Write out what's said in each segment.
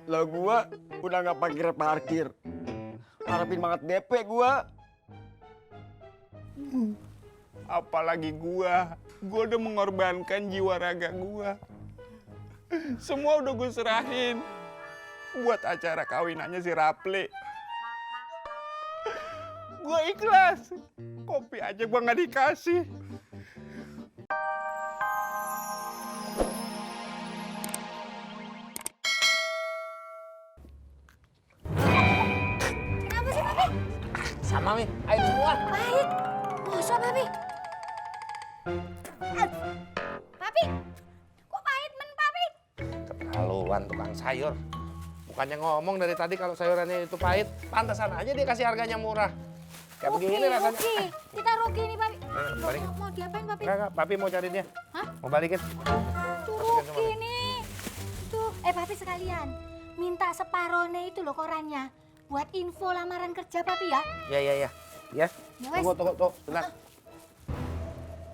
Lah gua udah nggak parkir. Harapin banget DP gua. Apalagi gua udah mengorbankan jiwa raga gua. Semua udah gue serahin buat acara kawinannya si Rapli. Gua ikhlas, kopi aja gua nggak dikasih. Kenapa sih, Papi? Sama, Mi. Ayo semua. Pahit. Masa, Papi? Papi, kok pahit men, Papi? Keterlaluan tukang sayur. Bukannya ngomong dari tadi kalau sayurannya itu pahit. Pantesan aja dia kasih harganya murah. Kayak begini rasanya. Rugi. Kita rugi nih, Papi. Balik. Mau diapain, Papi? Enggak, Papi mau cari dia. Hah? Mau balikin. Tuh rugi nih. Tuh, Papi sekalian. Minta separohnya itu loh korannya. Buat info lamaran kerja, Papi ya. Ya. Ya, Ya, wes. tunggu. Tenang.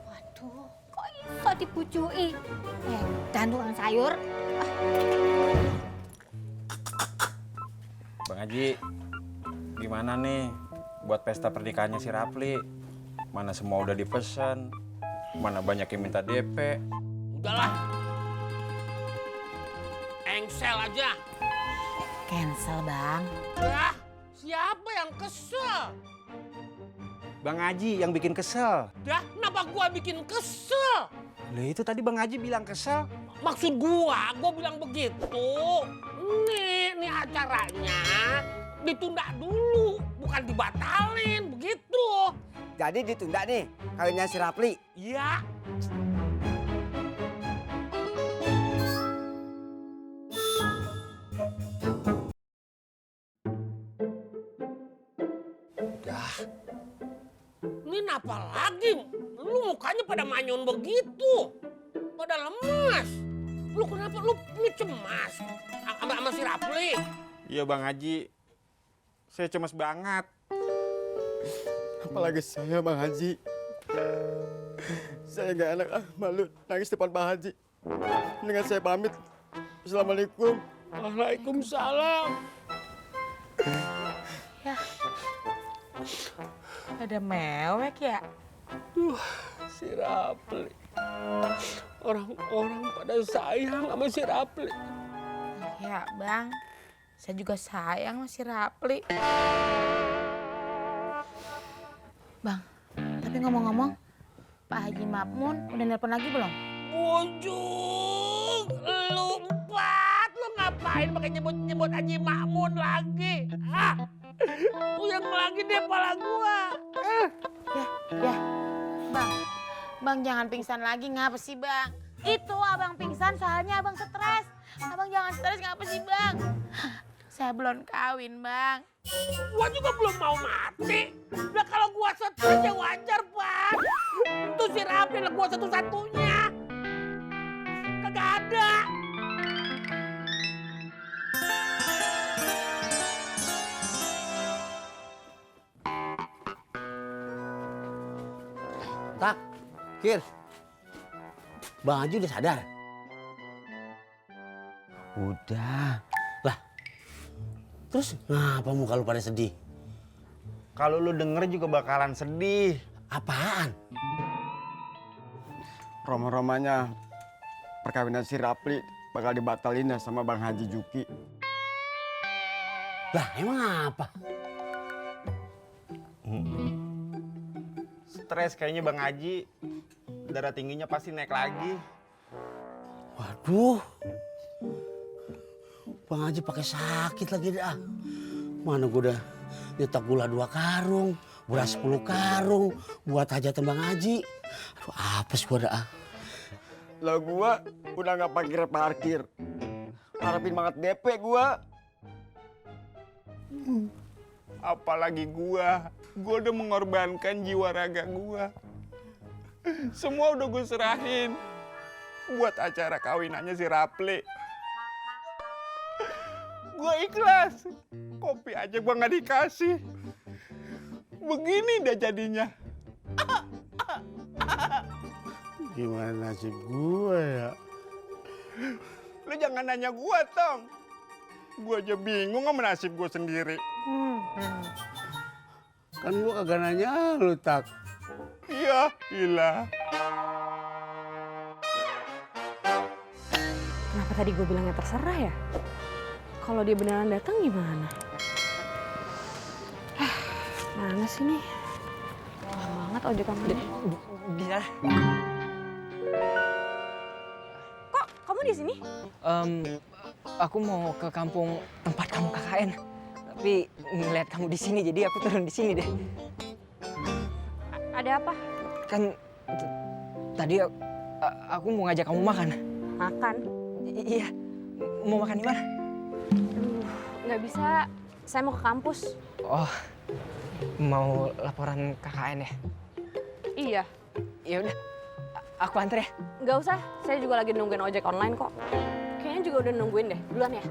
Waduh, kok iso dibujuki? Dan tukang sayur. Bang Haji, gimana nih buat pesta pernikahannya si Rapli? Mana semua udah dipesan, mana banyak yang minta DP. Udahlah. Engsel aja. Cancel, Bang. Lah, siapa yang kesel? Bang Haji yang bikin kesel. Dah, kenapa gua bikin kesel? Lah itu tadi Bang Haji bilang kesel. Maksud gua bilang begitu. Nih acaranya ditunda dulu, bukan dibatalin, begitu. Jadi ditunda nih kawinnya si Rapli. Iya. Udah. Ini apa lagi? Lu mukanya pada manyun begitu. Pada lemas. Lu kenapa? Lu cemas sama si Rapli? Iya Bang Haji, saya cemas banget. Apalagi saya Bang Haji. Saya nggak enak malu nangis depan Bang Haji. Mendingan saya pamit. Assalamualaikum. Waalaikumsalam. Ya, ada mewek ya? Si Rapli. Orang-orang pada sayang sama si Rapli. Ya bang, saya juga sayang sama si Rapli. Bang, tapi ngomong-ngomong, Pak Haji Makmun udah nelpon lagi belum? Bujung, lu empat. Lu ngapain pakai nyebut-nyebut Haji Makmun lagi? Ah, puyeng lagi deh kepala gua. Ya, bang jangan pingsan lagi, ngapa sih bang? Itu abang pingsan soalnya abang stres. Abang jangan stres, ngapa sih bang? Saya belum kawin bang. Gua juga belum mau mati. Udah kalau gua stres ya wajar, Bang. Itu si Rapli lah gua satu-satunya. Kagak ada. Tak, Kir. Bang Haji udah sadar? Udah. Lah, terus ngapa muka lu pada sedih? Kalau lu denger juga bakalan sedih. Apaan? Roma-romanya perkawinan si Rapli bakal dibatalin ya sama Bang Haji Juki. Lah, emang apa? Stres kayaknya Bang Haji. Darah tingginya pasti naik lagi. Waduh. Bang Haji pakai sakit lagi dah. Mana gua udah nyetok gula 2 karung, beras 10 karung buat hajatan Bang Haji. Aduh, apes gua dah. Lah gua udah nggak parkir. Harapin banget DP gua. Apalagi gua udah mengorbankan jiwa raga gua. Semua udah gue serahin buat acara kawinannya si Rapli. Gue ikhlas, kopi aja gua nggak dikasih. Begini dah jadinya. Gimana nasib gua ya? Lu jangan nanya gua, Tong. Gue aja bingung sama nasib gue sendiri. Kan gua kagak nanya lu, Tak. Iya, ilah. Kenapa tadi gue bilangnya terserah ya? Kalau dia beneran datang gimana? Mana sih nih? Lama banget ojek online. Bisa. Kok kamu di sini? Aku mau ke kampung tempat kamu KKN. Tapi ngeliat kamu di sini, jadi aku turun di sini deh. Ada apa? Kan tadi aku mau ngajak kamu makan. Makan? Iya. Mau makan di mana? Nggak bisa. Saya mau ke kampus. Oh, mau laporan KKN ya? Iya. Ya udah, aku anter ya. Nggak usah. Saya juga lagi nungguin ojek online kok. Kayaknya juga udah nungguin deh. Duluan ya.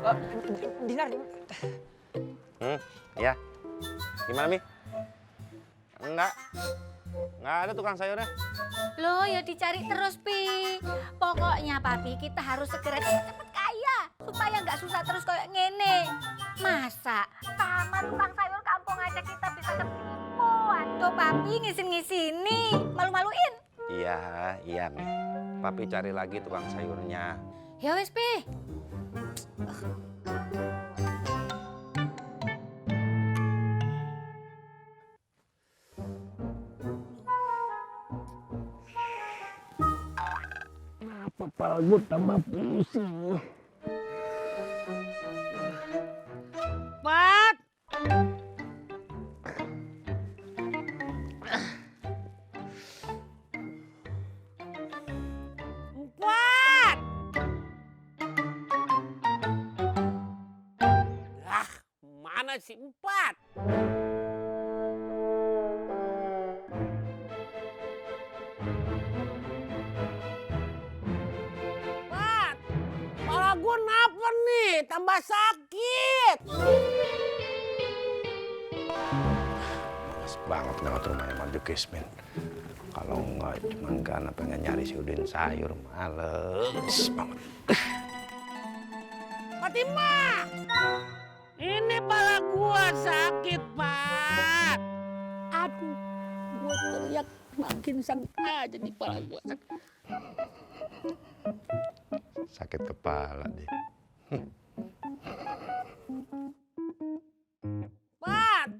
Dinar. Ya. Gimana, Mi? Enggak ada tukang sayurnya. Loh, ya dicari terus, Pi. Pokoknya, Papi, kita harus segera cepet kaya. Supaya nggak susah terus kayak ngene. Masa sama tukang sayur kampung aja kita bisa ketipu. Aduh, Papi ngisin-ngisini. Malu-maluin. Iya, Mi. Papi cari lagi tukang sayurnya. Ya wes, Pi. Kepala gua tambah pusing. Pat! Empat! Ah, mana si Empat? Pat! Kepala gue kenapa nih? Tambah sakit. Males banget lewat rumahnya Maju Kismin. Kalau enggak cuman karena pengen nyari si Udin sayur, males banget. Fatimah! Ini pala gua sakit, Pat. Aduh, gua teriak makin sakit aja di pala gua. Sakit kepala deh. Pat!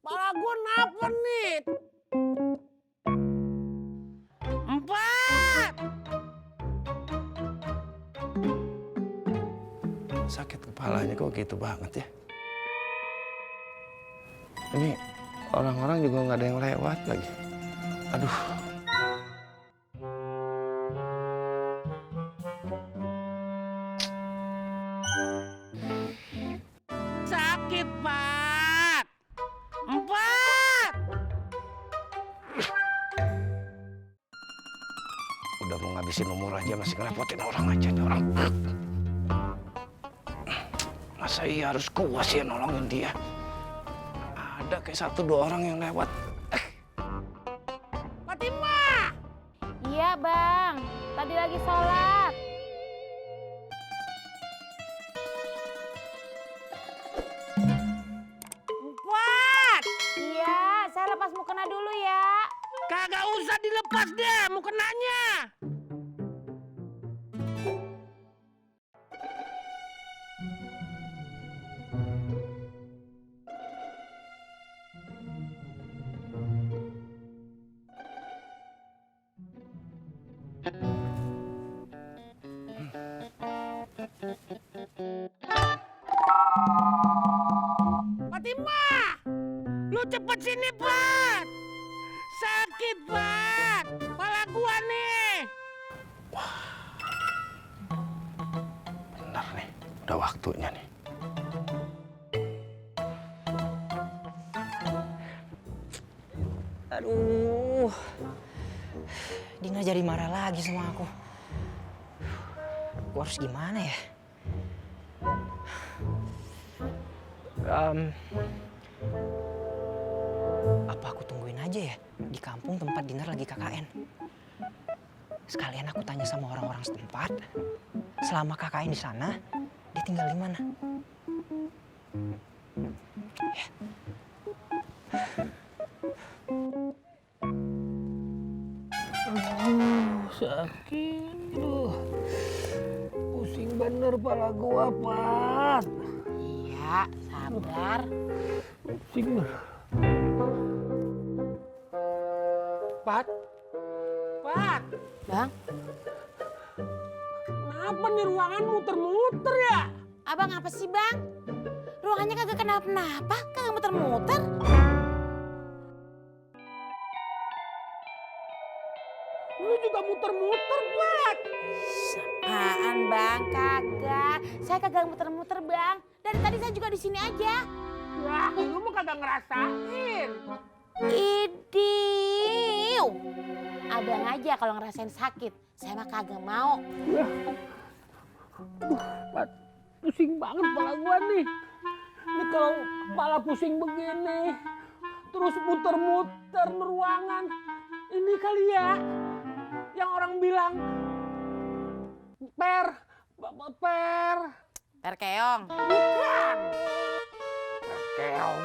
Pala gua kenapa nih? Empat! Sakit kepalanya kok gitu banget ya? Ini orang-orang juga nggak ada yang lewat lagi. Aduh. Sakit, Pat. Empat! Udah mau ngabisin umur aja masih ngerepotin orang aja nih orang. Masa iya harus gua sih yang nolongin dia? Ada kayak 1-2 orang yang lewat. Fatimah! Iya, Bang. Tadi lagi sholat. Empat! Iya, saya lepas mukena dulu ya. Kagak usah dilepas deh mukenanya. Fatimah! Lu cepet sini, Pat! Sakit, Pat! Kepala gua nih! Benar nih, udah waktunya nih. Aduh. Dina jadi marah lagi sama aku. Gua harus gimana ya? Apa aku tungguin aja ya di kampung tempat Dinar lagi KKN? Sekalian aku tanya sama orang-orang setempat, selama KKN di sana, dia tinggal di mana? Sakit. Pusing bener pala gua, Pat. Iya, sabar. Pusing bener. Pat. Pat. Bang, Kenapa nih ruangan muter-muter ya? abang apa sih bang? Ruangannya kagak kenapa-napa, kagak muter-muter. Lu juga muter-muter, Pat. Apaan bang? Kagak. Saya kagak muter-muter bang. Dari tadi saya juga di sini aja. Wah, lu mah kagak ngerasain. Idiu. Abang aja kalau ngerasain sakit. Saya mah kagak mau. Pat, pusing banget kepala gua nih. Ini kalau kepala pusing begini, terus muter-muter ruangan. Ini kali ya, yang orang bilang per. Per keong. Bukan. Keong.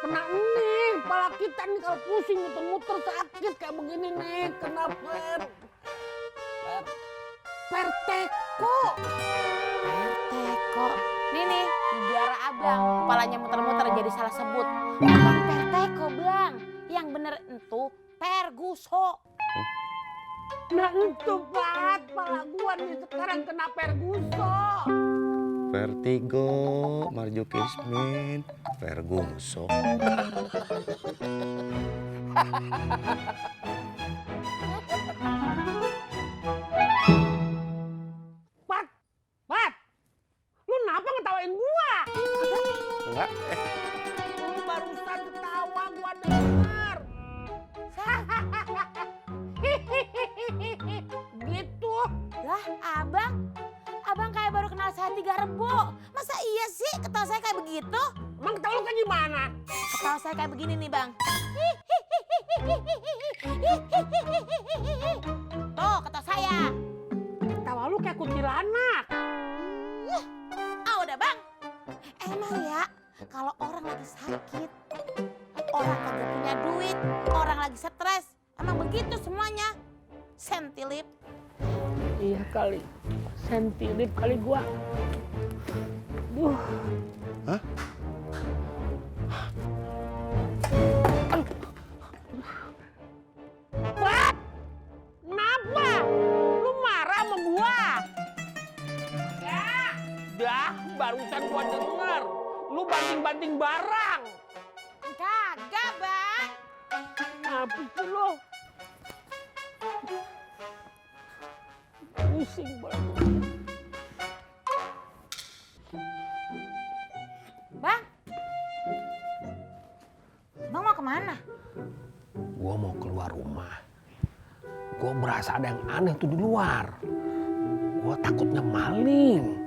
Kena nih, kepala kita nih kalau pusing muter-muter sakit kayak begini nih. Kena perteko. Perteko. Nih, di daerah abang. Kepalanya muter-muter jadi salah sebut. Bukan perteko bang. Yang bener itu perguso. Nah itu Pat, kepala gua nih sekarang kena perguso. Vertigo, Marjokismin, Verguso. Pat, lu kenapa ngetawain gua? Enggak. Lu barusan ketawa gua dengar. Gitu. Lah abang kayak baru kenal saya 3 rebo. Masa iya sih ketawa saya kayak begitu? Emang ketawa lu kayak gimana? Ketawa saya kayak begini nih bang. Tuh ketawa saya. Ketawa lu kayak kuntilanak. Udah bang. Emang ya kalau orang lagi sakit, orang kagak punya duit, orang lagi stres, emang begitu semuanya. Sentilip. Iya kali, sentilip kali gua. Duh. Hah? Pat, kenapa? Lu marah sama gua? Ya. Dah, barusan gua denger. Lu banting-banting barang. Kagak bang. Kenapa sih lu? Pusing banget. Bang. Bang mau kemana? Gua mau keluar rumah. Gua berasa ada yang aneh tuh di luar. Gua takutnya maling.